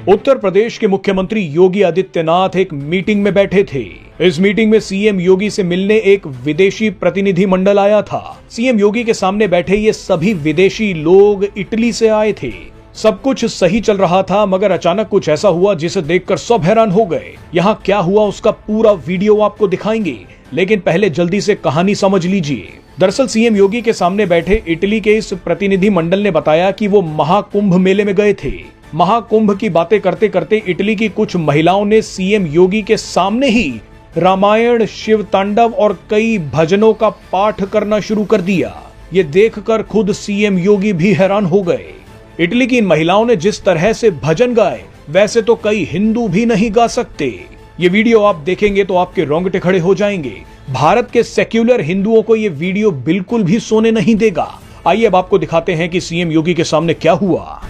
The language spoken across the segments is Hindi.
उत्तर प्रदेश के मुख्यमंत्री योगी आदित्यनाथ एक मीटिंग में बैठे थे। इस मीटिंग में सीएम योगी से मिलने एक विदेशी प्रतिनिधि मंडल आया था। सीएम योगी के सामने बैठे ये सभी विदेशी लोग इटली से आए थे। सब कुछ सही चल रहा था, मगर अचानक कुछ ऐसा हुआ जिसे देखकर सब हैरान हो गए। यहाँ क्या हुआ उसका पूरा वीडियो आपको दिखाएंगे, लेकिन पहले जल्दी से कहानी समझ लीजिए। दरअसल सीएम योगी के सामने बैठे इटली के इस प्रतिनिधि मंडल ने बताया कि वो महाकुंभ मेले में गए थे। महाकुंभ की बातें करते करते इटली की कुछ महिलाओं ने सीएम योगी के सामने ही रामायण, शिव तांडव और कई भजनों का पाठ करना शुरू कर दिया। ये देखकर खुद सीएम योगी भी हैरान हो गए। इटली की इन महिलाओं ने जिस तरह से भजन गाए, वैसे तो कई हिंदू भी नहीं गा सकते। ये वीडियो आप देखेंगे तो आपके रोंगटे खड़े हो जाएंगे। भारत के सेक्युलर हिंदुओं को ये वीडियो बिल्कुल भी सोने नहीं देगा। आइए अब आपको दिखाते हैं कि सीएम योगी के सामने क्या हुआ।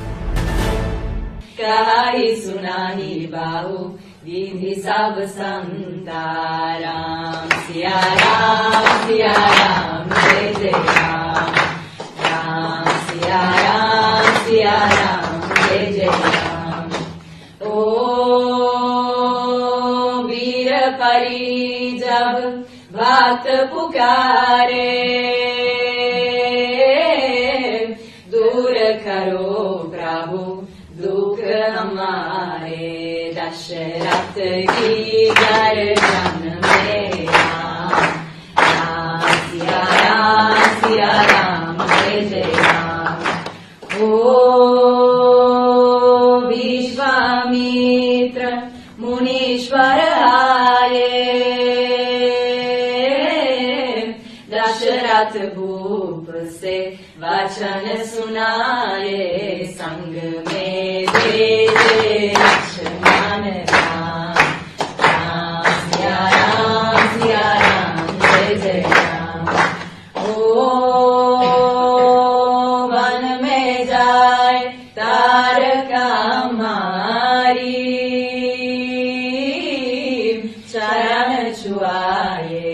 कहानी सुनानी बाहु विधि सब संता राम सिया राम जय जय राम राम सिया राम जय जय राम। ओ वीर परी जब बात पुकारे, दूर करो प्रभु दुख हमारे। दशरथ की गर्दन में राम सिया राम जय जय राम। ओ विश्वामित्र मुनीश्वर आए, दशरथ भूप से वचन सुनाए। संग में भेजे लक्ष्मण राम सिया राम जय जय राम। ओ वन में जाए तारका मारी, चरण छुआए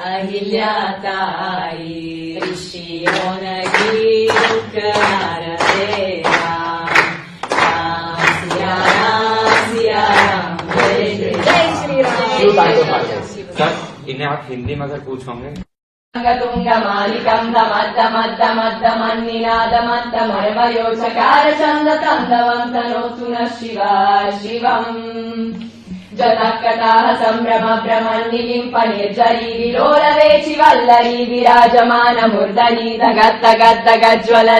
अहिल्या ताई। ऋषियों की दुख हरते राम सिया राम जय जय श्री राम। सर इन्हें आप हिंदी में अगर पूछोगे। तुंग मालिकं दमद्दमद्दमद्दमन्निनादमद्दमर्वयो चकार चंद तंदवं तनोतु नः शिवा शिवम्। जतकटाः संभ्रम भ्रमन्निलिम्प निर्जरी विलोलवेचि वल्लरी विराजमान मूर्धनि धगद्दगद्दगज्ज्वल